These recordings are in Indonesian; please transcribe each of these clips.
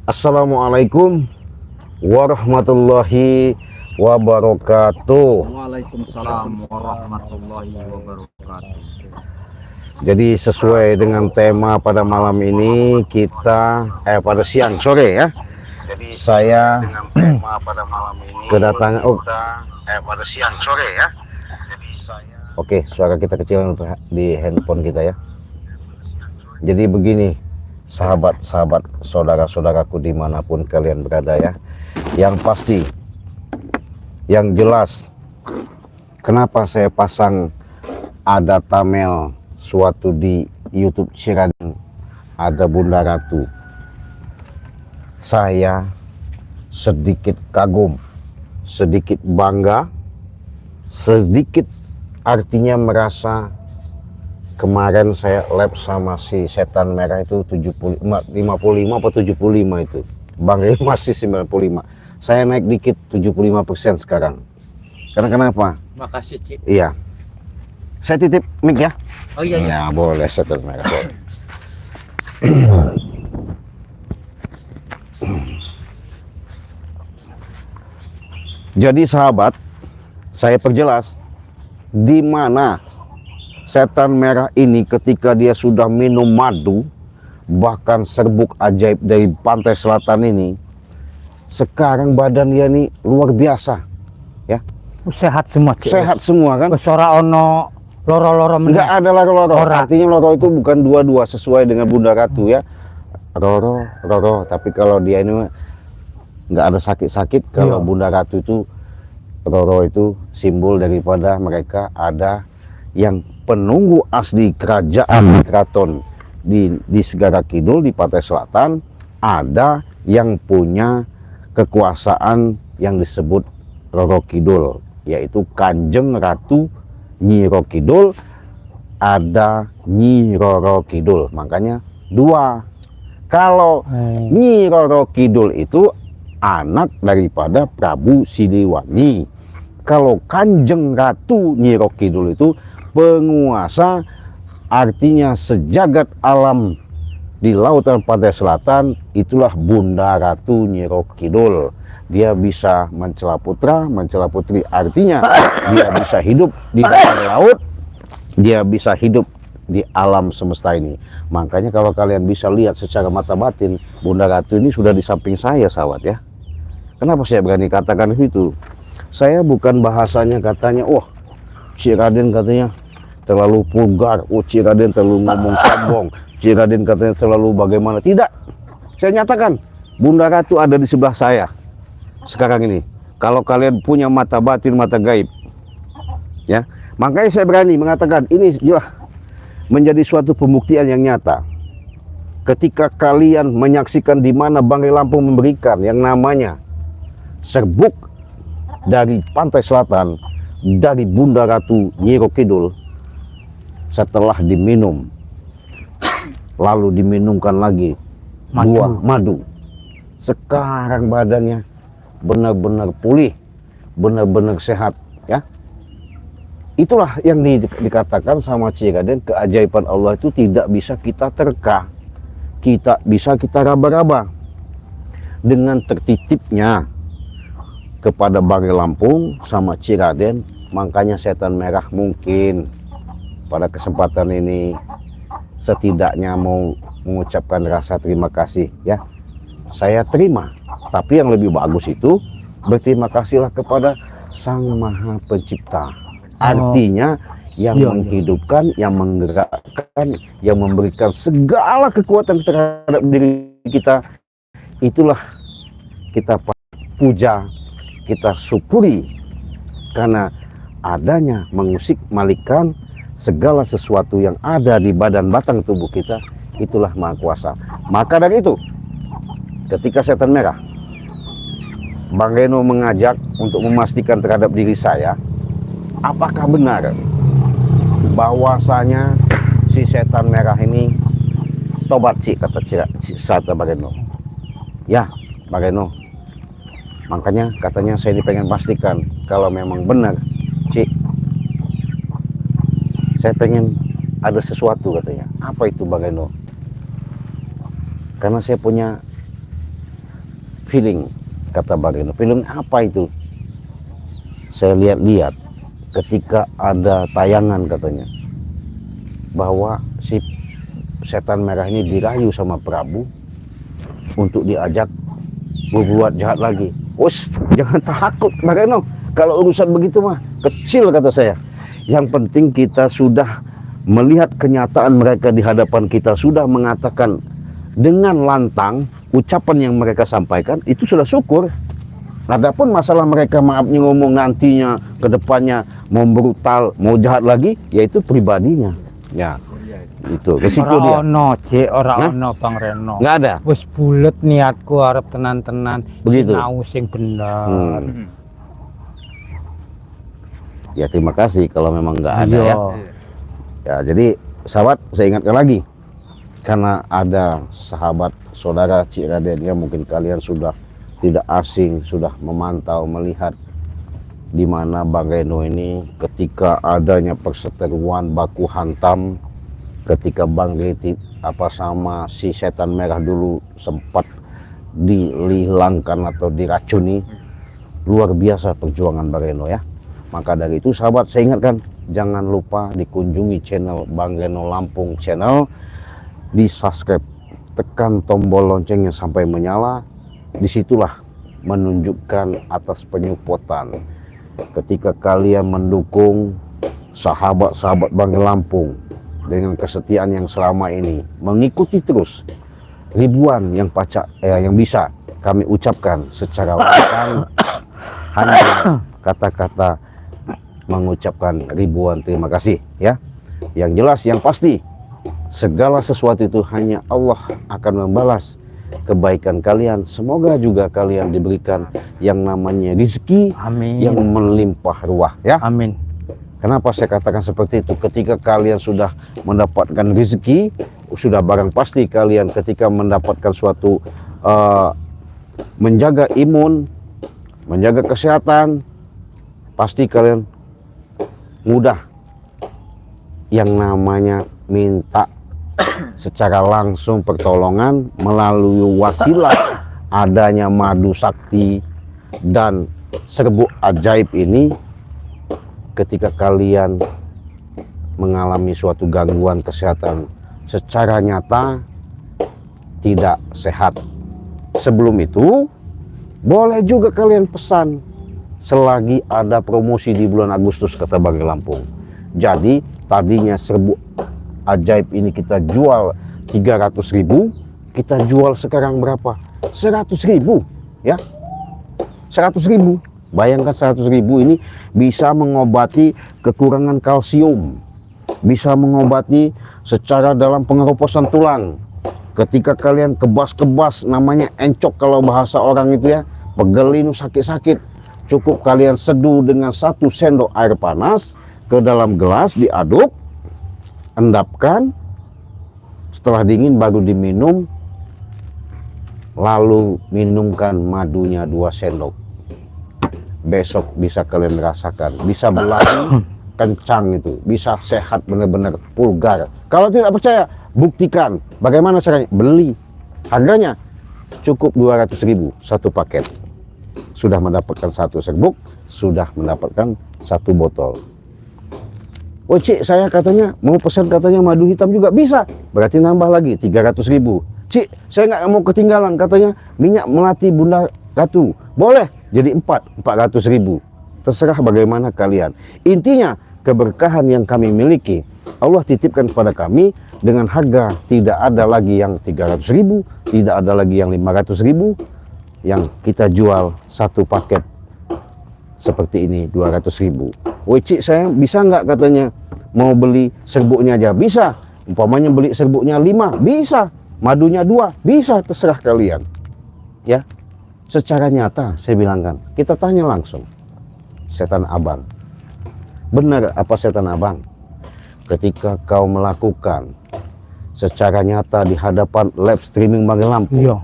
Assalamualaikum warahmatullahi wabarakatuh. Waalaikumsalam warahmatullahi wabarakatuh. Jadi sesuai dengan tema pada malam ini kita pada siang sore ya. Jadi saya dengan tema pada malam ini kedatangan pada siang sore ya. Jadi saya Oke, suara kita kecil di handphone kita ya. Jadi begini, sahabat-sahabat, saudara-saudaraku dimanapun kalian berada ya. Yang pasti, yang jelas, kenapa saya pasang ada thumbnail suatu di YouTube Ciradin, ada Bunda Ratu. Saya sedikit kagum, sedikit bangga, sedikit artinya merasa. Kemarin saya lab sama si setan merah itu 55 atau 75 itu. Bang Rey masih 95. Saya naik dikit 75% sekarang. Karena kenapa? Makasih, Cik. Iya. Saya titip mic ya. Oh iya, Ya, boleh setan merah. Boleh. Jadi sahabat, saya perjelas di mana setan merah ini ketika dia sudah minum madu, bahkan serbuk ajaib dari pantai selatan ini, sekarang badan dia ini luar biasa ya. Sehat semua, Cik. Sehat semua kan. Ora ono loro-loro meneh. Enggak ada loro-loro. Ora. Artinya loro itu bukan dua-dua sesuai dengan Bunda Ratu ya. Roro, tapi kalau dia ini nggak ada sakit-sakit. Kalau Bunda Ratu itu Roro itu simbol daripada mereka ada yang penunggu asli kerajaan di keraton di Segara Kidul di Pantai Selatan, ada yang punya kekuasaan yang disebut Roro Kidul, yaitu Kanjeng Ratu Nyi Roro Kidul, ada Nyi Roro Kidul, makanya dua. Kalau Nyi Roro Kidul itu anak daripada Prabu Siliwangi. Kalau Kanjeng Ratu Nyi Roro Kidul itu penguasa, artinya sejagat alam di lautan pantai selatan. Itulah Bunda Ratu Nyi Roro Kidul. Dia bisa mencela putra, mencela putri, artinya dia bisa hidup di dasar laut, dia bisa hidup di alam semesta ini. Makanya kalau kalian bisa lihat secara mata batin, Bunda Ratu ini sudah di samping saya, sahabat ya. Kenapa saya berani katakan itu? Saya bukan bahasanya katanya, wah Cik Raden katanya terlalu vulgar, Cik Raden terlalu ngomong sombong, Cik Raden katanya terlalu bagaimana. Tidak, saya nyatakan Bunda Ratu ada di sebelah saya sekarang ini. Kalau kalian punya mata batin, mata gaib ya, makanya saya berani mengatakan ini jelas menjadi suatu pembuktian yang nyata. Ketika kalian menyaksikan di mana Bang Rey Lampung memberikan yang namanya serbuk dari pantai selatan dari Bunda Ratu Nyi Roro Kidul, setelah diminum lalu diminumkan lagi buah madu, sekarang badannya benar-benar pulih, benar-benar sehat ya. Itulah yang dikatakan sama Cik Raden, keajaiban Allah itu tidak bisa kita terka, kita raba-raba. Dengan tertitipnya kepada Bang Rey Lampung sama Cik Raden, makanya setan merah mungkin pada kesempatan ini setidaknya mau mengucapkan rasa terima kasih ya. Saya terima, tapi yang lebih bagus itu berterima kasihlah kepada Sang Maha Pencipta. Artinya yang menghidupkan, yang menggerakkan, yang memberikan segala kekuatan terhadap diri kita. Itulah kita puja, kita syukuri, karena adanya mengusik malikan segala sesuatu yang ada di badan batang tubuh kita. Itulah Maha Kuasa. Maka dari itu, ketika setan merah Bang Reno mengajak untuk memastikan terhadap diri saya, apakah benar bahwasanya si setan merah ini tobat, Cik, kata Bang Reno. Ya Bang Reno, makanya katanya saya pengen pastikan kalau memang benar, Cik, saya pengen ada sesuatu katanya. Apa itu Bang Reno? Karena saya punya feeling, kata Bang Reno. Feeling apa itu? Saya lihat-lihat ketika ada tayangan katanya bahwa si setan merah ini dirayu sama Prabu untuk diajak berbuat jahat lagi. Wes, jangan takut Bang Reno. Kalau urusan begitu mah kecil, kata saya. Yang penting kita sudah melihat kenyataan mereka di hadapan kita, sudah mengatakan dengan lantang ucapan yang mereka sampaikan, itu sudah syukur. Adapun masalah mereka maafnya ngomong nantinya ke depannya mau brutal, mau jahat lagi, yaitu pribadinya. Ya, itu resiko dia. Ora ono, Cik, ora ono Bang Reno. Nggak ada. Wis bulet niatku arep tenan-tenan. Begitu. Sinau sing bener. Ya terima kasih kalau memang nggak ada Iya. ya. Ya, jadi sahabat, saya ingatkan lagi, karena ada sahabat saudara Cik Raden ya, mungkin kalian sudah tidak asing, sudah memantau, melihat di mana Bang Reno ini ketika adanya perseteruan baku hantam, ketika Bang Riti apa sama si setan merah dulu sempat dihilangkan atau diracuni, luar biasa perjuangan Bang Reno ya. Maka dari itu sahabat, saya ingatkan, jangan lupa dikunjungi channel Bang Reno Lampung channel, di subscribe, tekan tombol loncengnya sampai menyala. Disitulah menunjukkan atas penyupotan ketika kalian mendukung sahabat-sahabat Bang Reno Lampung dengan kesetiaan yang selama ini, mengikuti terus ribuan yang yang bisa kami ucapkan secara lantang, hanya kata-kata mengucapkan ribuan terima kasih ya. Yang jelas, yang pasti, segala sesuatu itu hanya Allah akan membalas kebaikan kalian. Semoga juga kalian diberikan yang namanya rezeki Amin. yang melimpah ruah ya. Amin. Kenapa saya katakan seperti itu? Ketika kalian sudah mendapatkan rezeki, sudah barang pasti kalian ketika mendapatkan suatu menjaga imun, menjaga kesehatan, pasti kalian mudah yang namanya minta secara langsung pertolongan melalui wasilah adanya madu sakti dan serbuk ajaib ini. Ketika kalian mengalami suatu gangguan kesehatan secara nyata tidak sehat, sebelum itu boleh juga kalian pesan selagi ada promosi di bulan Agustus, kata Bang Reno Lampung. Jadi tadinya serbuk ajaib ini kita jual 300.000, kita jual sekarang berapa? 100.000 ya. 100.000. Bayangkan 100.000 ini bisa mengobati kekurangan kalsium, bisa mengobati secara dalam pengeroposan tulang. Ketika kalian kebas-kebas, namanya encok kalau bahasa orang itu ya, pegelin sakit-sakit, cukup kalian seduh dengan 1 sendok air panas ke dalam gelas, diaduk, endapkan, setelah dingin baru diminum, lalu minumkan madunya 2 sendok. Besok bisa kalian rasakan, bisa berlari kencang itu, bisa sehat benar-benar pulgar. Kalau tidak percaya, buktikan. Bagaimana caranya? Beli. Harganya cukup 200.000 satu paket. Sudah mendapatkan 1 serbuk, sudah mendapatkan 1 botol. Oh Cik, saya katanya mau pesan katanya madu hitam juga, bisa. Berarti nambah lagi 300.000. Cik, saya nggak mau ketinggalan katanya minyak melati Bunda Ratu. Boleh, jadi 400.000. Terserah bagaimana kalian. Intinya keberkahan yang kami miliki, Allah titipkan kepada kami dengan harga tidak ada lagi yang 300.000, tidak ada lagi yang 500.000, yang kita jual 1 paket seperti ini 200.000. Woi Cik, saya bisa nggak katanya mau beli serbuknya aja? Bisa. Umpamanya beli serbuknya 5, bisa. Madunya 2, bisa. Terserah kalian. Ya, secara nyata saya bilangkan, kita tanya langsung setan abang, benar apa setan abang? Ketika kau melakukan secara nyata di hadapan live streaming Bang Reno Lampung, Iya.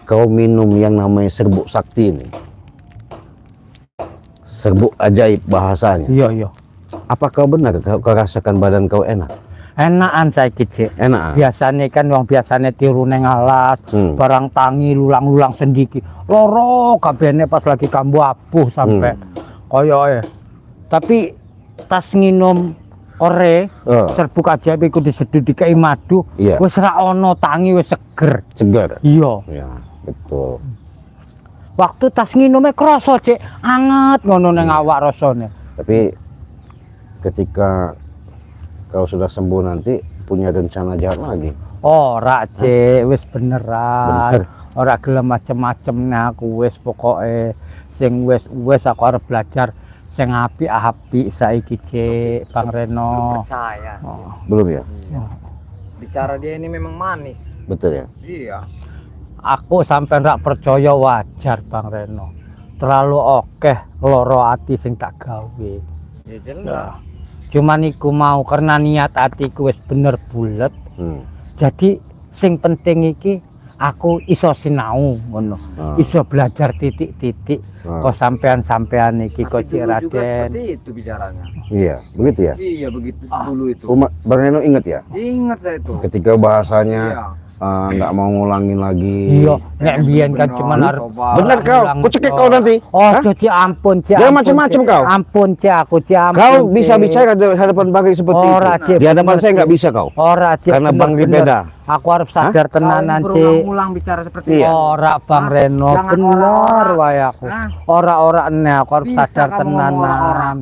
kau minum yang namanya serbuk sakti ini, serbuk ajaib bahasanya. Iya. Apa kau benar kau rasakan badan kau enak? Enakan saiki, Cik. Enak. Biasane kan wong biasane tiru neng alas, Hmm. barang tangi lulang-lulang sendiki. Loro kabehne pas lagi kambu abuh sampe koyoke. Tapi tas nginum ore Oh, serbuk ajaib iku diseduh dikai madu, Iya. wis ra ono tangi wis seger. segar. Iya. Ya, betul. Waktu tas nginume krasa, Cik, anget ngono neng awak rasane. Tapi ketika kau sudah sembuh nanti punya rencana jahat lagi. Ora, Cik, wis beneran. Bener. Ora gelem macem-macem nah aku wis pokoke sing wis aku arep belajar sing apik-apik saiki, Cik, Bang Reno. Percaya. Oh. Belum ya? Bicara dia ini memang manis. Betul ya? Iya. Aku sampai ndak percaya wajar, Bang Reno. Terlalu okeh loro ati sing tak gawe. Ya jelas. Cuman iku mau karena niat atiku wis bener bulet. Hmm. Jadi sing penting iki aku iso sinau ngono. Ah. Iso belajar titik-titik Ah. kok sampean-sampean iki kok Tapi Cik dulu juga Raden. seperti itu bicaranya. Iya, begitu ya? Iya begitu dulu itu. Bang Reno ingat ya? Ingat saya itu. Ketika bahasanya Iya. nggak mau ngulangin lagi. Iya, nek mbiyen kan cuman arep Bener kau, ulang ku cekek to. kau nanti. Oh, Hah? Cik ampun, Cik. Jangan ampun, macem-macem Cik. kau. Ampun, Cik, aku Cik ampun. Kau bisa Cik. bicara di hadapan Bang Ri seperti Ora, itu. Cik, Di hadapan bener, saya nggak Cik. bisa kau. Ora, Cik. Karena Bang Ri bener-bener. beda. Aku harus sadar tenanan, Cik. Berulang-ulang bicara seperti Iya. itu. Ora, Bang Hah? Reno, Jangan bener ora-ora. wae aku. Hah? Ora-ora ene aku harus Bisa sadar kamu ngomong ora-ora. tenanan.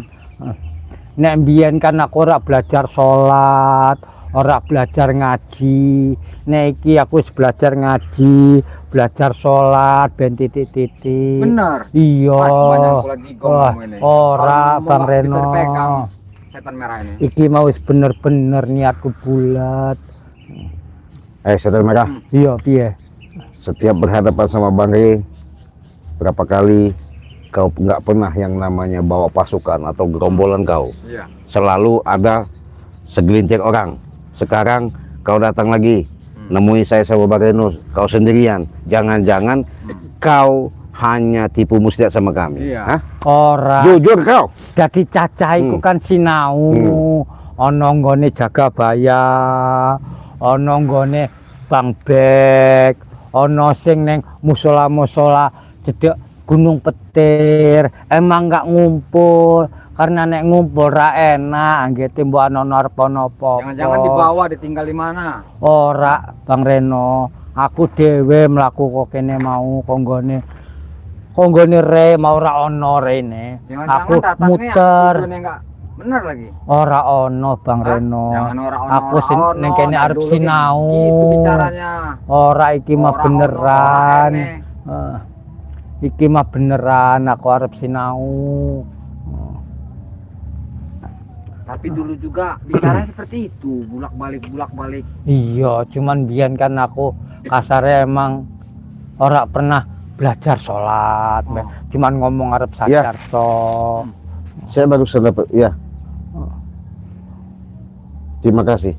Nek mbiyen kan aku ora belajar salat, ora belajar ngaji. Nek iki aku wis belajar ngaji, belajar salat ben titik-titik. Bener. Iya. Banyak aku lagi Wah, ngomong ini. ora, Kalau ngomong Bang nggak bisa Reno. dipegang. Setan merah ini. Iki mau wis bener-bener niatku bulat. Setan merah. Iya, piye? Setiap berhadapan sama Bang Ri, berapa kali kau nggak pernah yang namanya bawa pasukan atau gerombolan kau. Iya. Selalu ada segelintir orang. Sekarang kau datang lagi, nemui saya sama Bang Reno, kau sendirian. Jangan-jangan kau hanya tipu muslihat sama kami. Iya. Hah? Ora. Jujur kau. Dadi cacah iku kan sinau. Ana nggone Jagabaya, ana nggone Bang Bek, ana sing ning musola-musola cedek Gunung Petir. Emang nggak ngumpul karena nek ngumpul ra enak anggere mbok ana arep napa. Jangan-jangan dibawa ditinggal di mana? Ora, Bang Reno. Aku dhewe mlaku kok kene mau konggone re mau ora ono rene. Jangan-jangan Aku datangnya muter. tujuannya nggak bener lagi. Ora ono, Bang Hah? Reno. Jangan orang Aku ning kene arep sinau. Gitu bicaranya. Ora iki mah Ora beneran. ono, Eh, iki mah beneran aku arep sinau. Tapi dulu juga bicaranya seperti itu, bulak-balik. Iya, cuman biyen kan aku kasarnya emang ora pernah belajar sholat, cuman ngomong arep sadar toh. Saya barusan dapat, ya. Terima kasih.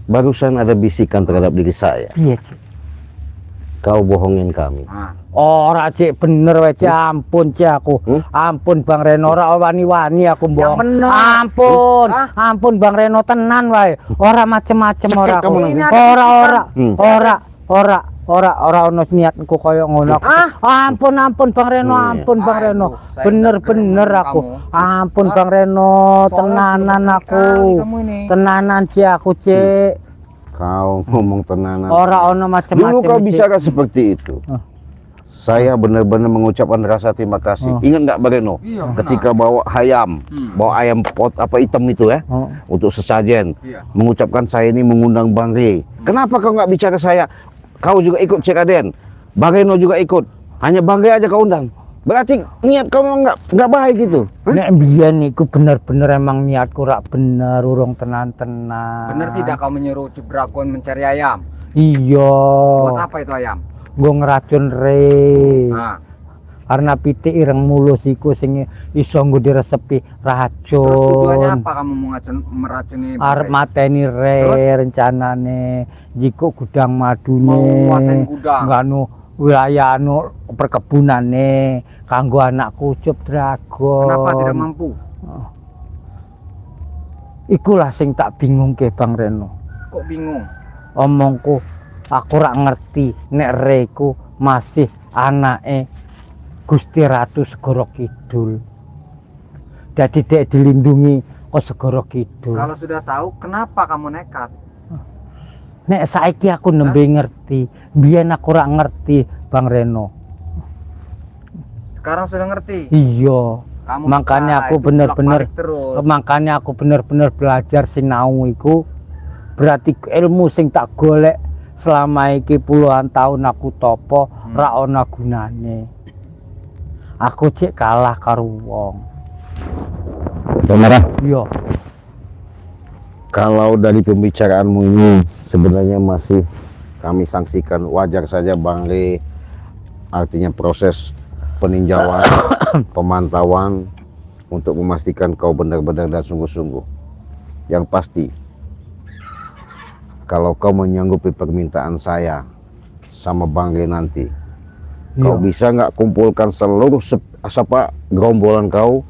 Barusan ada bisikan terhadap diri saya. Iya, Cik. Kau bohongin kami. Nah, Ora, Cik, bener wae, Cik. Ampun, Cik, aku. Ampun, Bang Reno, ora wani-wani aku Yang bohong. bener. Ampun. Hah? Ampun, Bang Reno, tenan wae. Ora macem-macem ora aku. kamu nanti. Ora ono niatku koyo ngono aku. Ampun, Bang Reno, ampun, Bang Reno. Aduh, saya Bener-bener udah aku. kamu. Ampun, Bang Reno, soalnya tenanan sudah aku. berkali kamu ini. Tenanan, Cik, aku, Cik. Kau ngomong tenanan. Ora ono macem-macem. Dulu kau Cik. bicara seperti itu. Saya benar-benar mengucapkan rasa terima kasih. Ingat nggak Bang Reno? Iya, Ketika bawa ayam, bawa ayam pot apa hitam itu ya, Oh. untuk sesajen, Iya. mengucapkan saya ini mengundang Bang Ri. Kenapa kau nggak bicara saya? Kau juga ikut Cik Raden, Bang Reno juga ikut. Hanya Bang Ri aja kau undang. Berarti niat kau memang nggak baik gitu. Nek biyen iku bener-bener emang niatku rak bener, urung tenan-tenan. Bener tidak kau menyuruh Cibragon mencari ayam? Iya. Buat apa itu ayam? Gue ngeracun re. Nah, Karena pitik ireng mulus iku sing iso nggo diresepi racun. terus tujuannya apa kamu meracuni? Arep mateni re rencanane. Jiko gudang madune. Mau nguasain gudang? Nganu wilayah anu perkebunane kanggo anak kucup dragon. Kenapa tidak mampu? Ikulah sing tak bingung ke Bang Reno. Kok bingung? Omongku aku rak ngerti nek Reku masih anake Gusti Ratu Segoro Kidul. Dadi dek dilindungi kok Segoro Kidul. Kalau sudah tahu, kenapa kamu nekat? Nek saiki aku nembe ngerti, biyen aku rak ngerti Bang Reno. Sekarang sudah ngerti. Iya. Kamu Makanya bisa, aku itu bener-bener bolak-balik terus. makanya aku bener-bener belajar sinau iku. Berarti ilmu sing tak golek selama iki puluhan tahun aku topo ra ana gunane. Aku cek kalah karo wong. Marah. Iya. Kalau dari pembicaraanmu ini sebenarnya masih kami sanksikan wajar saja Bang Re, artinya proses peninjauan, pemantauan untuk memastikan kau benar-benar dan sungguh-sungguh. Yang pasti, kalau kau menyanggupi permintaan saya sama Bang Re nanti, kau Iya. bisa nggak kumpulkan seluruh gerombolan kau,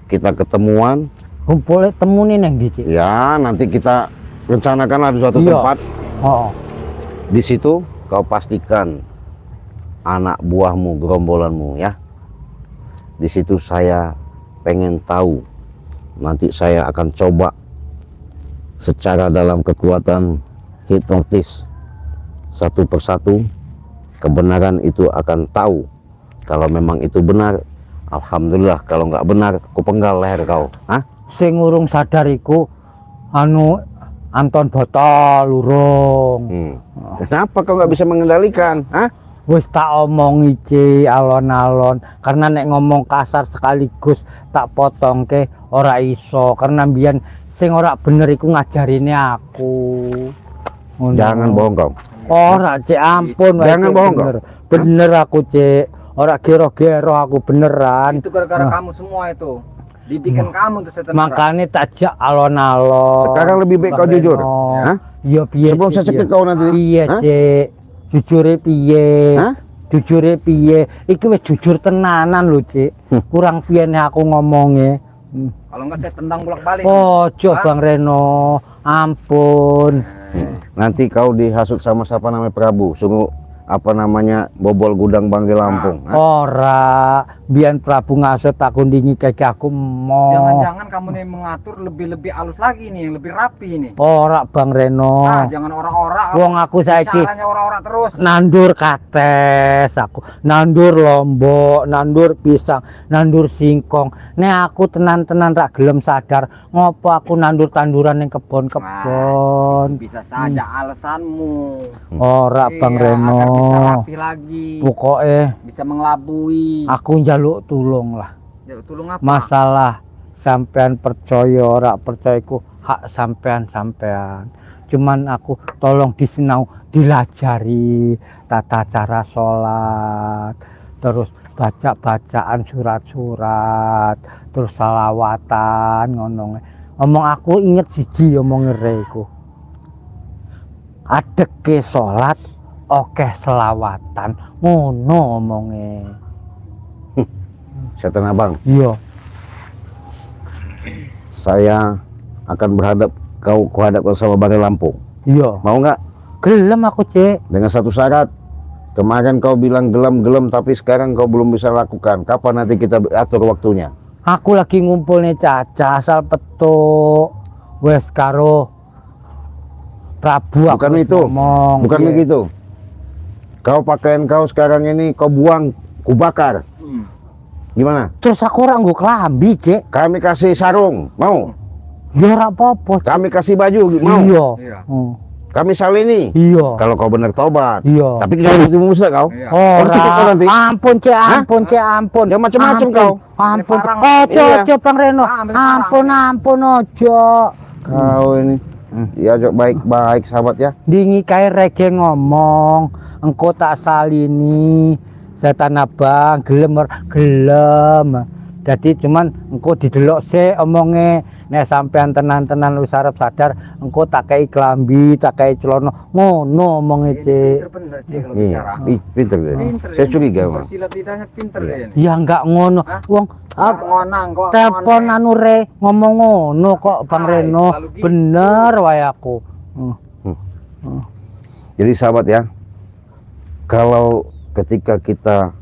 kita ketemuan. Kumpul temu nih neng Cik. Ya, nanti kita rencanakan ada suatu Iya. tempat. Oh. Di situ kau pastikan anak buahmu, gerombolanmu ya. Di situ saya pengen tahu. Nanti saya akan coba secara dalam kekuatan hipnotis satu persatu. Kebenaran itu akan tahu. Kalau memang itu benar, alhamdulillah. Kalau nggak benar, aku penggal leher kau. Sing urung sadar iku anu Anton Botol urung. Kenapa kau nggak bisa mengendalikan? Wis tak omongi Ci alon-alon karena nek ngomong kasar sekaligus tak potong ke ora iso karena mbiyen sing ora bener iku ngajarine aku. Ngono. Jangan bohong kau. Ora Cik ampun wae, Jangan Cik, bohong, bener. Bener aku Cik. Ora gero-gero aku beneran. Itu gara-gara kamu semua itu. Didikan kamu tuh setan. Makanya tak jak alon-alon. Sekarang lebih baik kau Bang jujur. Reno. Hah? Iya piye? Sebelum saya cekik kau nanti. Iya Hah? Cik. Jujure piye? Hah? Jujure piye? Iki wis jujur tenanan lho Cik. Kurang piyene aku ngomongnya. Kalau enggak saya tendang bolak-balik. Ojo Hah? Bang Reno. Ampun. Nanti kau dihasut sama siapa namanya Prabu, suruh apa namanya bobol gudang Bangke Lampung. Ora, biyen Prabu ngasut aku ndingi kayak aku mau. Jangan-jangan kamu nih mengatur lebih halus lagi nih, yang lebih rapi nih. Ora Bang Reno. Jangan ora-ora. Wong aku saiki Caranya ora-ora terus. nandur kates aku, nandur lombok, nandur pisang, nandur singkong. Nek aku tenan-tenan rak gelem sadar ngopo aku nandur tanduran ning kebon-kebon. Bisa saja alasanmu. Ora Bang Iya, Reno. agar bisa rapi lagi. Pokoknya Bisa mengelabui. aku njaluk tulung lah. Ya, tolong apa? Masalah sampean percaya ora percaya iku hak sampean. Cuman aku tolong disinau, dilajari tata cara sholat, terus bacaan surat-surat, terus salawatan ngono. Omong aku inget siji omong Reku. Adeke sholat, oke selawatan, ngono omonge. Setan abang, Iya. saya akan kau hadapkan sama Bangke Lampung. Iya. Mau nggak? Gelem aku Cek. Dengan satu syarat. Kemarin kau bilang gelem, tapi sekarang kau belum bisa lakukan. Kapan nanti kita atur waktunya? Aku lagi ngumpul nih Caca asal petuk wes karo Prabu. Bukan aku itu. ngomong. Bukan Iya. begitu. Kau pakaian kau sekarang ini kau buang, ku bakar. Gimana? Terus aku orang gue kelambi Cek. Kami kasih sarung, mau? Ya ora apa-apa. Cek. Kami kasih baju, mau? Iya. Iya. Kami salini. Iya. Kalau kau benar tobat. Iya. Tapi jangan itu musnah kau. Iya. Kau tutup kau Ora. nanti. Ampun Cek, ampun Cek, ampun. Jangan macam-macam kau. Ampun. Parang. Ojo, Iya. ojo Bang Reno. ambil parang. Ampun ojo. Kau ini. Diajak baik-baik sahabat ya. Dingi kae rege ngomong, engko tak salini. Setan abang gelem gelem. Jadi cuman engko didelok se omonge nek sampean tenan-tenan wis arep sadar engko tak kei klambi, tak kei celana. Ngono omonge, Cik. Bener Cik kalau Iya, bicara. ih pinter dia. Pinter Saya ya, curiga Mas. bersilat lidahnya pinter Iya. dia nih. Ya enggak ngono. Hah? Wong Ngonang kok. telepon ngonang. anu re ngomong ngono kok Bang Hai, Reno. selalu gitu. Bener wae aku. Jadi sahabat ya, kalau ketika kita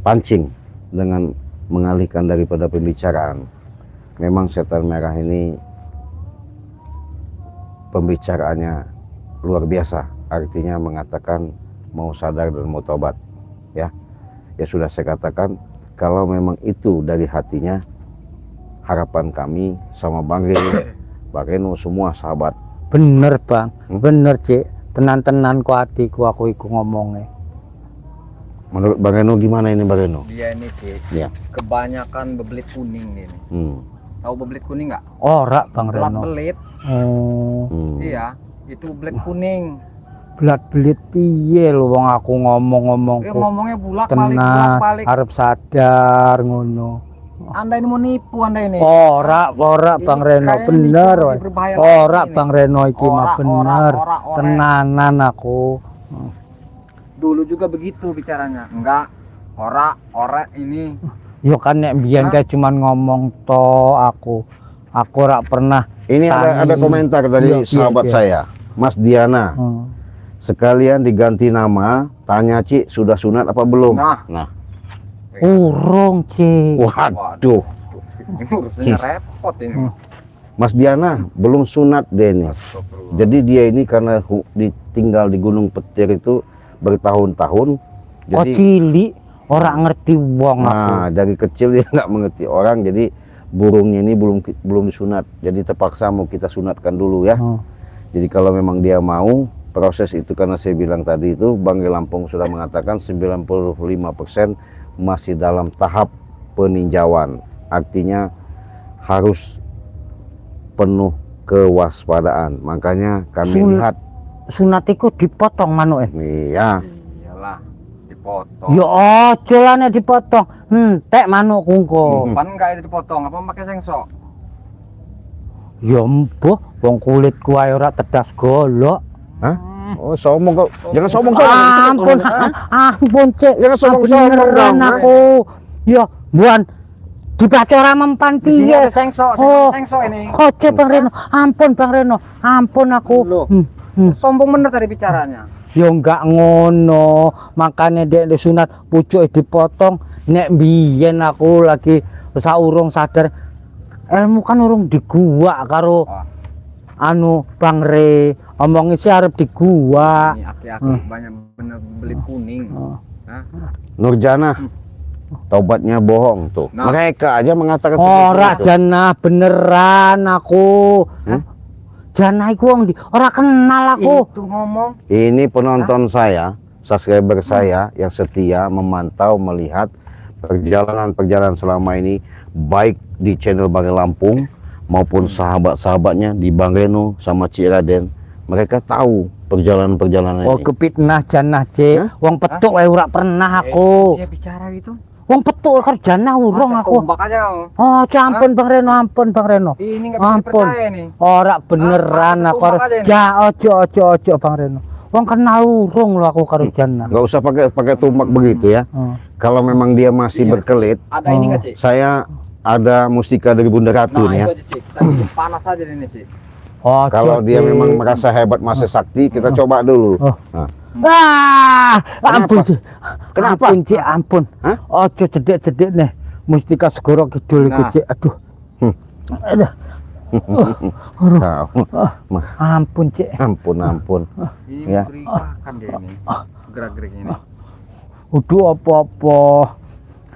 pancing dengan mengalihkan daripada pembicaraan, memang setan merah ini pembicaraannya luar biasa, artinya mengatakan mau sadar dan mau tobat ya. Ya sudah saya katakan, kalau memang itu dari hatinya, harapan kami sama Bang Reno semua sahabat. Bener Bang, bener Cik. Tenan-tenan ku hatiku aku iku ngomongnya. Menurut Bang Reno gimana ini Bang Reno? Dia ini Cik. Ya. Kebanyakan bebelit kuning nih. Tahu bebelit kuning nggak? Ora Bang Belat Reno. belit. Oh, Iya. Itu bebelit kuning. belat-belit piye lho wong aku ngomong-ngomong Dia kok. ngomongnya bulak-balik, Tenang, bulak-balik. arep sadar ngono. Anda ini mau nipu Anda ini. Ora Ini Bang Reno kayaknya bener nipu wae. lebih berbahaya Ora lagi ini. Bang Reno iki mah bener. Ora. Tenanan aku. Dulu juga begitu bicaranya. Enggak. Ora ini. Yo kan nek biyen kayak cuman ngomong to aku. Aku ora pernah. Ini ada Tani. komentar dari Iya, sahabat iya. saya, Mas Diana. Sekalian diganti nama, tanya Cik sudah sunat apa belum? Nah. Urung, Cik. Waduh, Ini urusannya repot ini. Mas Diana belum sunat deh nih. Jadi dia ini karena tinggal di Gunung Petir itu bertahun-tahun. Kok Jadi cilik ora ngerti wong aku. nah, dari kecil dia nggak mengerti orang, jadi burungnya ini belum disunat. Jadi terpaksa mau kita sunatkan dulu ya. Jadi kalau memang dia mau, proses itu karena saya bilang tadi itu Bang Lampung sudah mengatakan 95% masih dalam tahap peninjauan. Artinya harus penuh kewaspadaan. Makanya kami lihat Sunat iku dipotong manuke. iya. Iyalah, dipotong. Ya aja lah nek dipotong. Entek manukku engko. Pan enggak itu dipotong, apa pakai sengsok? Ya mbuh, wong kulitku ae ora tedas golok. Hah? Oh, sombong kok. Jangan sombong. Ampun, ampun Cik. Jangan sombong-sombong Beneran dong, aku. Ya, buan dibaca ora mempan Di sini piye. ada sengsok, Oh. sengsok ini. Ojo Bang Reno, ampun Bang Reno, ampun aku. Loh. Sombong bener tadi bicaranya. Ya enggak ngono, makanya dek sunat pucuk dipotong. Nek biyen aku lagi saurung sadar ilmu kan urung di gua karo anu Bang Re, omongin sih arep di gua. Ini aki-aki banyak bener beli kuning. Hah? Nurjana, taubatnya bohong tuh. Nah. Mereka aja mengatakan Ora seperti itu. Jana beneran aku. Jana iku wong di ora kenal aku. Itu ngomong. Ini penonton saya, subscriber saya yang setia memantau melihat perjalanan-perjalanan selama ini, baik di channel Bang Lampung maupun sahabat-sahabatnya di Bang Reno sama Cik Raden. Mereka tahu perjalanan-perjalanan Oh ini. kepitnah Jana C. Hah? Wong petuk wae ora pernah aku. Dia bicara gitu. Wong petuk kan Jana urung Masa aku. Tumbak aja. Oh, ampun Bang Reno, ampun Bang Reno. Ini nggak bisa Ampun. dipercaya nih. Ora beneran Masa aku. tumbak aja ini? Ya ojo Bang Reno. Wong kenal urung lho aku karo Jana. Nggak usah pakai tumbak begitu ya. Kalau memang dia masih Iya. berkelit, Ada ini nggak Cik? saya ada mustika dari Bunda Ratu Nah nih ya. itu aja Cik. Kita bikin panas aja ini Cik. Ojo, Kalau dia Cik. memang merasa hebat masa sakti, kita coba dulu. Oh. Nah, Ampun Cik. Kenapa? Ampun Cik, ampun. Hah? Ojo cedek-cedek nih. Mustika Segoro Kidul iku Nah. Cik. Aduh. Aduh. tahu. Ampun Cik. Ampun. Ini Ya. mencurigakan dia ini. Gerak-gerik ini. Udah apa-apa.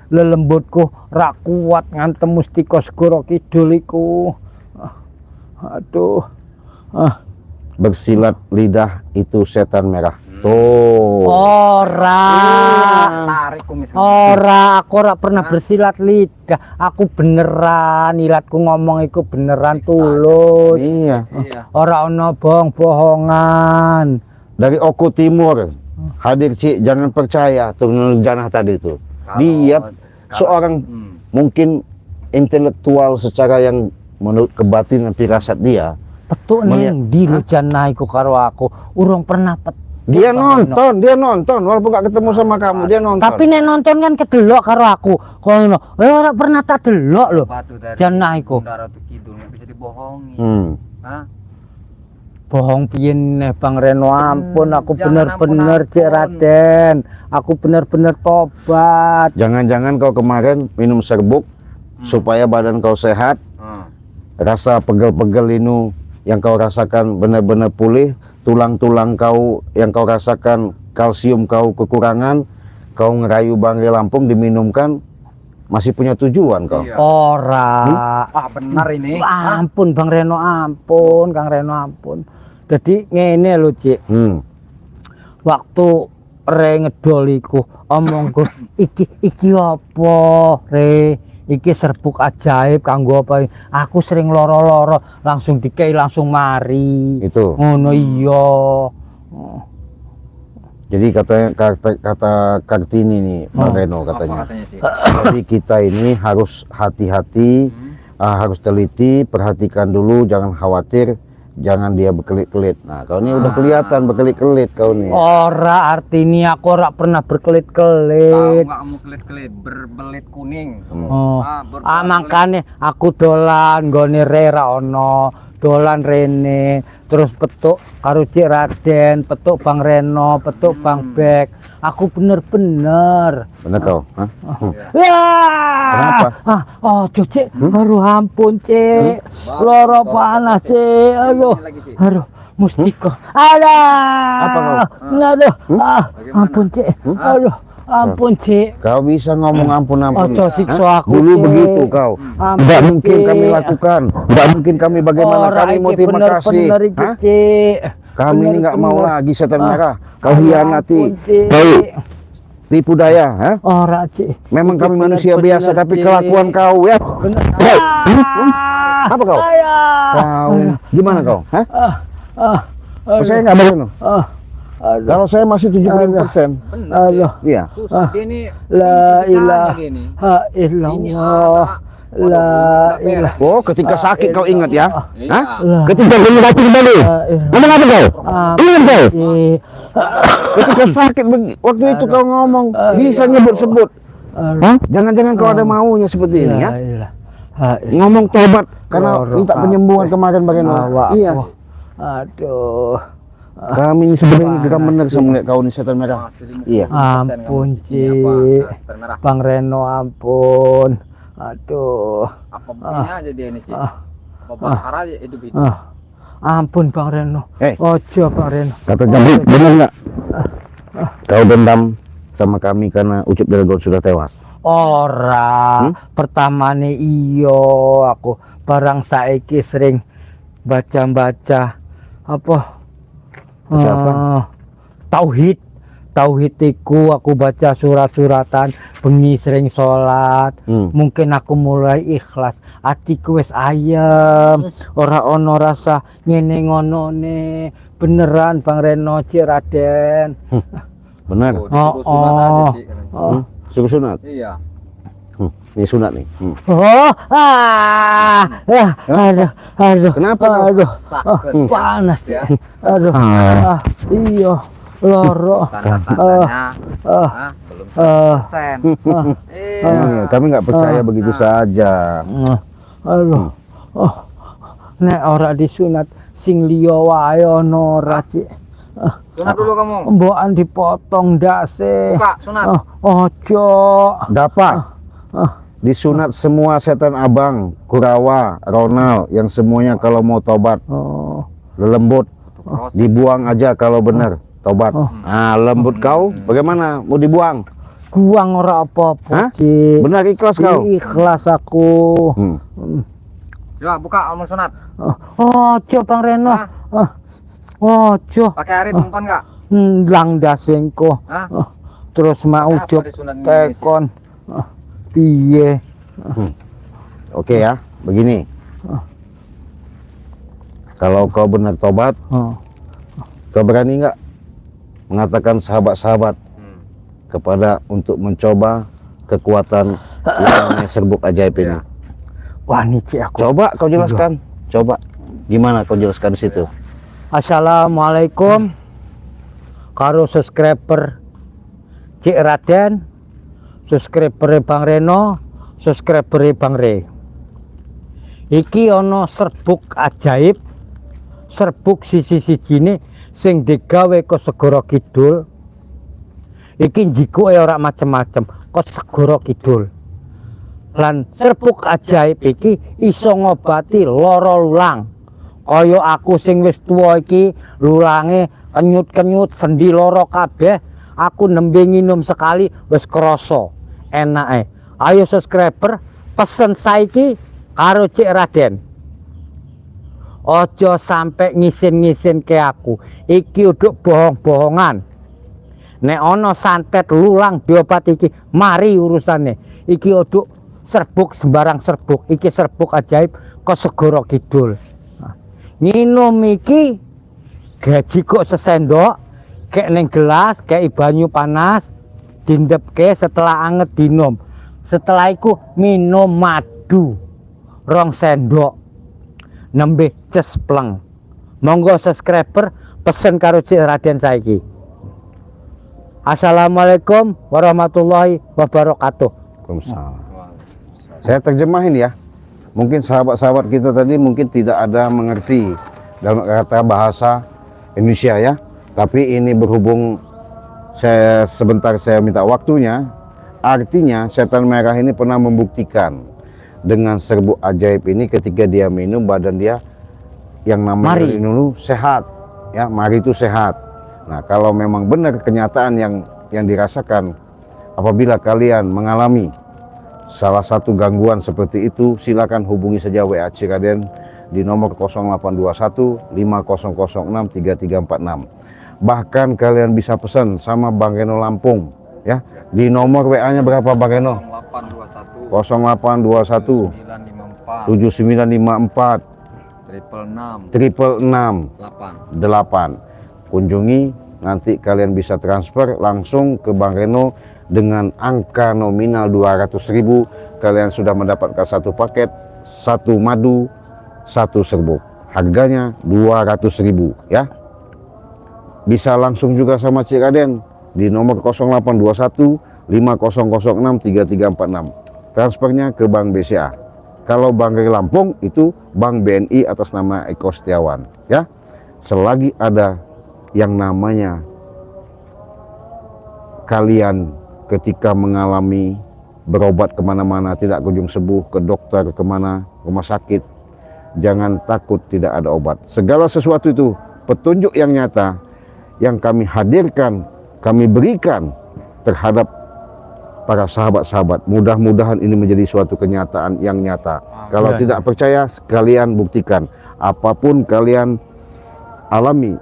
Lelembutku rak kuat ngantem Mustika Segoro Kidul iku. Aduh. Bersilat lidah itu setan merah. Tuh. Ora. Tarik kumis. Ora, aku ora pernah bersilat lidah. Aku beneran, ilatku ngomong iku beneran tulus. Iya. Iya. Ora ono bohong-bohongan. Dari Oku Timur. Hadir Cik, jangan percaya tuh Nurjana tadi tuh. Dia seorang mungkin intelektual secara yang menurut kebatinan firasat dia, Petuk neng di lu jana iku karo aku. Urung pernah petuk. dia Bang Reno. nonton walaupun gak ketemu sama kamu, dia nonton. Tapi nek nonton kan kedelok karo aku. Kono. Ora pernah tak delok lho. Batu dari Jana iku. Bunda Ratu Kidul nggak bisa dibohongi. Hah? Bohong piye neh Bang Reno, ampun aku jangan bener-bener ampun-ampun. Cik Raden. Aku bener-bener tobat. Jangan-jangan kau kemarin minum serbuk supaya badan kau sehat, rasa pegel-pegel ini yang kau rasakan benar-benar pulih, tulang-tulang kau yang kau rasakan kalsium kau kekurangan, kau ngerayu Bangre Lampung diminumkan, masih punya tujuan kau. Iya. Ora. Ah benar ini. Hah? Ampun Bang Reno, ampun Kang Reno, ampun. Jadi ngene lho Cik. Waktu re ngedol iku omongku iki apa re, iki serbuk ajaib kanggo apa, aku sering loro-loro langsung dikei langsung mari Itu. ngono. Iya. Jadi kata Kartini nih, Bang Reno katanya. Apa katanya sih? Jadi kita ini harus hati-hati, harus teliti, perhatikan dulu, jangan khawatir, jangan dia berkelit-kelit. Nah, kau ini udah kelihatan berkelit-kelit kau nih. Ora artinya aku ora pernah Kau berkelit-kelit. nggak mau kelit-kelit, berbelit kuning. Oh. Berbelit. Makane aku dolan nggone Rera ono, dolan rene, terus petuk karo Cik Raden, petuk Bang Reno, petuk Bang Bek. Aku bener-bener. Bener kau? Hah? Kenapa? Oh, Cik, aduh ampun Cik, loro panas Cik, aduh, Ini lagi, Cik. aduh, mustika, aduh, Apa kau? aduh, Bagaimana? ampun Cik, aduh, ampun Cik. Kau bisa ngomong ampun-ampun. Ojo siksa aku, Dulu Cik. begitu kau. Ampun, Tidak mungkin Cik. kami lakukan. Tidak mungkin kami bagaimana Ora, kami mau iki terima kasih. bener-bener iki, Hah? Cik. Kami ini nggak mau Bener-bener. lagi setan merah. Kau Aduh, hianati. ampun, Cik. Kau tipu daya. Hah? Ora Cik. Memang Iki kami manusia bener-bener, biasa, tapi Cik. kelakuan kau ya. Bener. Apa kau? Kau gimana kau? Hah? Oh, saya nggak benar. Aduh, Kalau saya masih 70%. Benar, Cik. Iya. Susah dia ini. La ini ilaha dia ini. illallah. La ilaha. Oh, ketika sakit kau ingat ya? Iya. Hah? Ketika kau sakit kembali. Ngomong apa kau? Ingat kau? Cik. Ketika sakit waktu itu kau ngomong bisa nyebut-sebut. Hah? Jangan-jangan kau ada maunya seperti ini ya? La ilaha. Ngomong tobat karena Loro minta penyembuhan kemarin bagaimana? Awak Iya. aku. Aduh. Kami ini sebenarnya geram bener sama melihat kau ini setan merah. Iya. Ampun, Cik. Bang Reno, ampun. Aduh. Apa buktinya aja dia ini, Cik? Apa bakar aja hidup itu? Ampun Bang Reno. Ojo Bang Reno. Kata Jambi, benar nggak? Kau dendam sama kami karena Ucup Delgon sudah tewas. Ora, pertamane iyo aku barang saiki sering baca-baca apa? Baca apa? Tauhid iku aku baca surat-suratan, bengi sering sholat. Mungkin aku mulai ikhlas, atiku wis ayem, ora ono rasa ngene ngonone. Beneran Bang Reno, Cik Raden. Benar. Disuruh sunat aja, Cik. Suruh sunat. Iya. Ini sunat nih. Aduh. Kenapa kau? Aduh. Sakit. Panas Ya. Aduh. Iya. Loro. Tanda-tandanya belum 100%. Iya. Kami nggak percaya begitu saja. Aduh. Nek ora disunat sing liya wae ono ora, Cik. Sunat dulu kamu. Mbokan dipotong ndase. Buka, sunat. Ojo. Dapat. Disunat semua setan abang, Kurawa, Ronald, yang semuanya kalau mau tobat. Lembut. Proses. Dibuang aja kalau benar tobat. Nah, lembut kau bagaimana? Mau dibuang? Buang ora apa-apa, Cik. Benar ikhlas kau? Ikhlas aku. Coba buka kamu sunat. Ojo Bang Reno. Ojo. Pakai arit umpan enggak? Ndang dasengko. Hah? Terus mau Apa ujuk disunat ini, tekon. Piye? Oke ya, begini. Kalau kau benar tobat, kau berani nggak mengatakan sahabat-sahabat kepada untuk mencoba kekuatan yang serbuk ajaib ini? Wah, ini cik aku. Coba kau jelaskan. Coba. Gimana kau jelaskan di situ? Assalamualaikum karo subscriber Cik Raden, subscriber Bang Reno, subscriber Bang Re. Iki ono serbuk ajaib, serbuk sisi-sijine sing digawe ke Segoro Kidul. Iki njikuke ora macem-macem, ke Segoro Kidul. Lan serbuk ajaib iki iso ngobati lara lulang. Kaya aku sing wis tuwa iki lulange kenyut-kenyut sendi lara kabeh, aku nembe nginum sekali wis krasa enake. Ayo subscriber pesen saiki karo Cik Raden. Ojo sampai ngisin-ngisin ke aku. Iki uduk bohong-bohongan. Nek ono santet lulang diobat iki, mari urusane. Iki uduk serbuk sembarang serbuk. Iki serbuk ajaib ke Segoro Kidul. Nah, nginum iki gaji kok sesendok, kayak neng gelas, kayak banyu panas, dindepke setelah anget dinom. Setelah itu minum madu 2 sendok, nembe cespleng. Monggo subscriber pesen karo Cik Raden saiki. Assalamualaikum warahmatullahi wabarakatuh. Waalaikumsalam. Saya terjemahin ya. Mungkin sahabat-sahabat kita tadi mungkin tidak ada mengerti dalam kata bahasa Indonesia ya. Tapi ini berhubung sebentar saya minta waktunya. Artinya setan merah ini pernah membuktikan dengan serbuk ajaib ini ketika dia minum badan dia yang namanya dulu sehat ya, mari itu sehat. Nah, kalau memang benar kenyataan yang dirasakan apabila kalian mengalami salah satu gangguan seperti itu, silakan hubungi saja WA Cik Raden di nomor 0821 5006 3346. Bahkan kalian bisa pesan sama Bang Reno Lampung ya. Di nomor WA-nya berapa Bang Reno? 0821 7954 666 8. Kunjungi, nanti kalian bisa transfer langsung ke Bang Reno dengan angka nominal 200.000. Kalian sudah mendapatkan satu paket, satu madu, satu serbuk. Harganya 200.000 ya. Bisa langsung juga sama Cik Raden di nomor 0821 5006 3346. Transfernya ke Bank BCA. Kalau Bank Reno Lampung itu Bank BNI atas nama Eko Setiawan ya. Selagi ada yang namanya kalian ketika mengalami berobat kemana-mana tidak kunjung sembuh, ke dokter kemana, rumah sakit, jangan takut tidak ada obat. Segala sesuatu itu petunjuk yang nyata yang kami hadirkan, kami berikan terhadap para sahabat-sahabat. Mudah-mudahan ini menjadi suatu kenyataan yang nyata. Kalau tidak percaya, kalian buktikan. Apapun kalian alami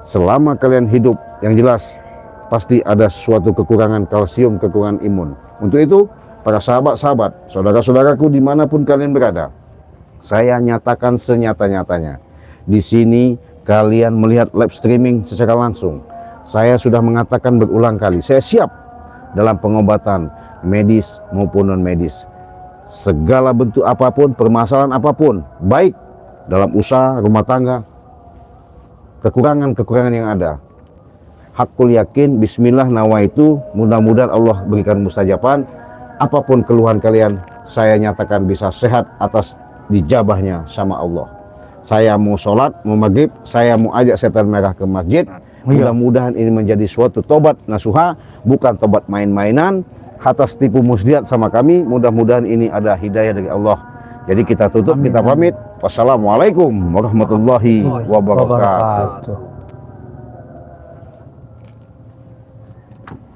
selama kalian hidup, yang jelas pasti ada suatu kekurangan kalsium, kekurangan imun. Untuk itu, para sahabat-sahabat, saudara-saudaraku dimanapun kalian berada, saya nyatakan senyata-nyatanya. Di sini kalian melihat live streaming secara langsung. Saya sudah mengatakan berulang kali, saya siap dalam pengobatan medis maupun non medis. Segala bentuk apapun, permasalahan apapun, baik dalam usaha, rumah tangga, kekurangan-kekurangan yang ada. Hakul yakin, bismillah nawaitu, mudah-mudahan Allah berikan mustajaban. Apapun keluhan kalian, saya nyatakan bisa sehat atas dijabahnya sama Allah. Saya mau sholat, mau maghrib, saya mau ajak setan merah ke masjid. Mudah-mudahan ini menjadi suatu tobat nasuha, bukan tobat main-mainan atas tipu muslihat sama kami. Mudah-mudahan ini ada hidayah dari Allah. Jadi kita tutup, kita pamit. Wassalamualaikum warahmatullahi wabarakatuh.